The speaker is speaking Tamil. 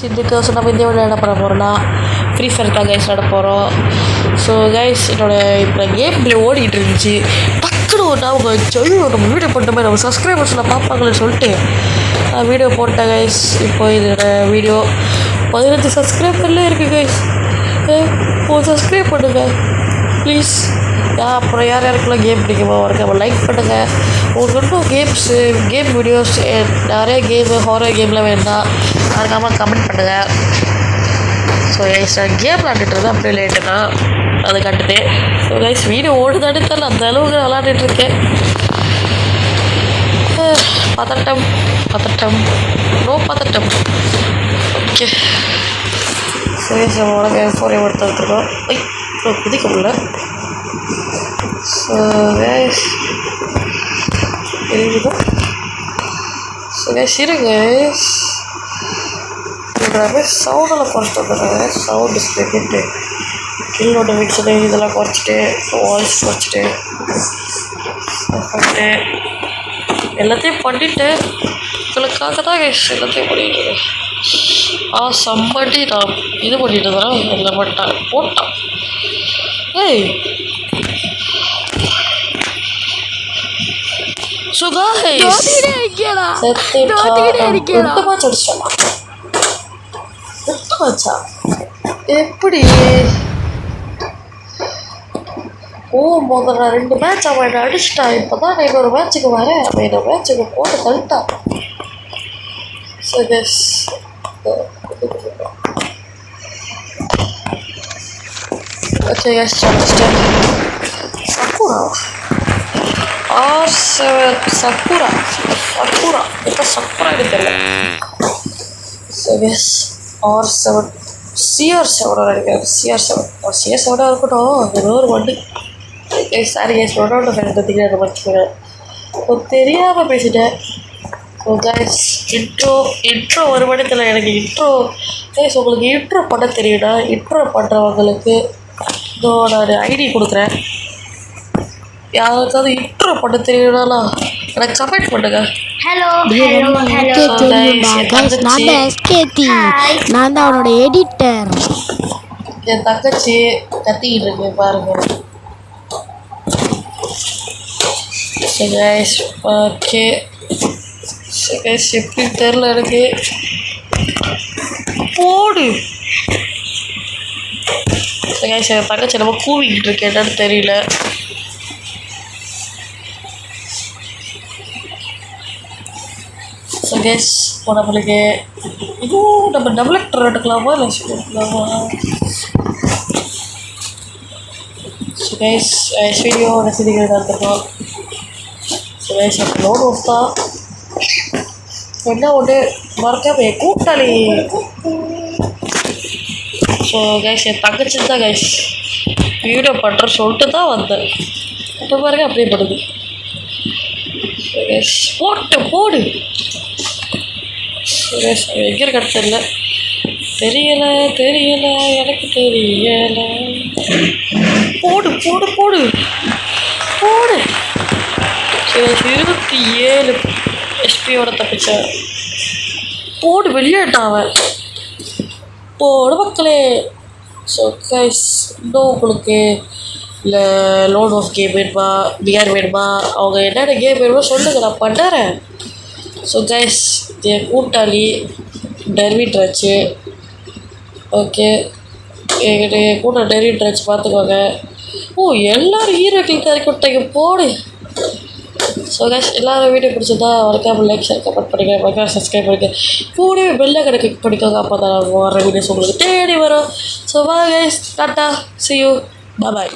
இதுக்கு நம்ம இந்த வீடியோ என்ன பண்ண போகிறோம்னா ஃப்ரீ ஃபயர் தான் கைஸ் நட போகிறோம். ஸோ கைஸ் இப்போ கேம் பிளே ஓடிக்கிட்டு இருந்துச்சு. டக்குனு ஒரு நாள் நம்ம வீடியோ போட்ட மாதிரி நம்ம சப்ஸ்கிரைபர்ஸில் பார்ப்பாங்கன்னு சொல்லிட்டு நான் வீடியோ போட்டேன் கைஸ். இப்போ இதோட வீடியோ 15 சப்ஸ்கிரைபர்லேயே இருக்குது கைஸ். சப்ஸ்கிரைப் பண்ணுங்கள் ப்ளீஸ். அப்புறம் யாருக்கெல்லாம் கேம் பிடிக்குமோ அவருக்கு லைக் பண்ணுங்கள். உங்களுக்கு இன்னும் கேம் வீடியோஸ் நிறைய ஹாரர் கேம்லாம் வேணும்னா மறக்காமல் கமெண்ட் பண்ணுங்கள். ஸோ கைஸ் நான் கேம் விளாண்டுட்டு அப்படியே லேட்டுனா அதை கட்டுது. ஸோ கைஸ் வீடியோ ஓடுதானே தெரியல, அந்த அளவுக்கு விளாண்டுட்ருக்கேன். பதட்டம் ஓகே. சரி சார் உனக்கு ஃபோரே எடுத்துருக்கோம். குதிக்க முடியல. ஸோ கைஸ் இருக்குது. ஸோ கைஸ் இருங்க சவுண்டெல்லாம் குறைச்சிட்டு வந்துடுறாங்க. சவுண்டு ஸ்பெக்கிட்டு கில் நோட்டிஃபிகேஷனு இதெல்லாம் குறைச்சிட்டு வாய்ஸ் குறைச்சிட்டு பண்ணிட்டு எல்லாத்தையும் பண்ணிவிட்டு உங்களுக்காக தான் கைஸ் எல்லாத்தையும் பண்ணிட்டு சம்பட்டி நான் இது பண்ணிட்டு தான் இல்லை போட்டான். ஏய் எப்படி முதல்ல 2 மேட்ச் அவன் அடிச்சிட்டான். இப்போ தான் நான் இன்னொரு மேட்சுக்கு வரேன். அவன் இன்னொரு மேட்சுக்கு போட்டு தள்ளிட்டான். ஸோ கஸ் ஓகே கஸ் சக்குரா இப்போ சக்குரா எடுக்கல. ஸோ கஸ் R7 CR7 நினைக்கிறேன். CR7 இருக்கட்டும். ஏதோ ஒரு வண்டி. சாரி கேஸ் ரொனால்டோ ஃபேன் பார்த்தீங்கன்னா அதை மறைச்சிக்கிறேன். தெரியாமல் பேசிட்டேன். ஸோ கைஸ் இன்ட்ரோ ஒரு மணித்தில் எனக்கு கைஸ் உங்களுக்கு இன்ட்ரோ பண்ண தெரியும்னா இன்ட்ரோ பண்ணுறவங்களுக்கு இதோ நான் ஐடி கொடுக்குறேன். யாருக்காவது இன்ட்ரோ பண்ண தெரியும்னாலா எனக்கு கமெண்ட் பண்ணுங்க. நான் தான் அவனோட எடிட்டர். என் தங்கச்சி கத்திக்கிட்டு இருக்கு பாருங்க. ஓகே எப்படி தெரில எனக்கு. போடு என் தங்கச்சி நம்ம கூவிக்கிட்டு இருக்கு, என்னன்னு தெரியல. ஸோ கேஸ் இப்போ நம்மளுக்கு இதுவும் நம்ம டபுள் ஆக்டர் எடுக்கலாமா இல்லை எடுக்கலாமா? ஸோ கைஸ் வீடியோ ரசிகர்கள் நடத்திருக்கோம். ஸோ கைஸ் அப்போ லோன் ஆஃப் தான் என்ன ஒன்று மறக்காம கூட்டாளி. ஸோ கைஸ் என் தங்கச்சி தான் கைஸ் வீடியோ பண்ணுற சொல்லிட்டு தான் வந்தேன். இப்போ பாருங்க அப்படியே படுது. ஸோ கைஸ் போடு எங்கே கிடச்சிடல தெரியலை எனக்கு தெரியலை. போடு 27 எஸ்பியோட தப்பிச்ச. போடு வெளியேட்டான் அவன். போடு மக்களே. ஸோ கைஸ் இன்னும் உங்களுக்கு இல்லை லோன் ஆஃப் கேம் வேணுமா, பிஆர் வேணுமா, அவங்க என்னென்ன கேம் வேணுமோ சொல்லுங்கள், நான் பண்ணுறேன். ஸோ கைஸ் என் கூட்டாளி டெர்விட் வச்சு ஓகே என் கூட டெர்விட் வச்சு பார்த்துக்கோங்க. எல்லோரும் ஹீரோக்கள் தரக்கி விட்டாங்க. போடு. ஸோ கைஸ் எல்லோரும் வீடியோ பிடிச்சதா மறக்காமல் லைக் ஷேர் கமெண்ட் பண்ணிக்க, மறக்காம சப்ஸ்கிரைப் பண்ணிக்க, கூடவே பெல் ஐகானை கிளிக் பண்ணிக்கோங்க. அப்போ தான் வர வீடியோஸ் உங்களுக்கு தேடி வரும். So bye guys, tata, see you, bye bye.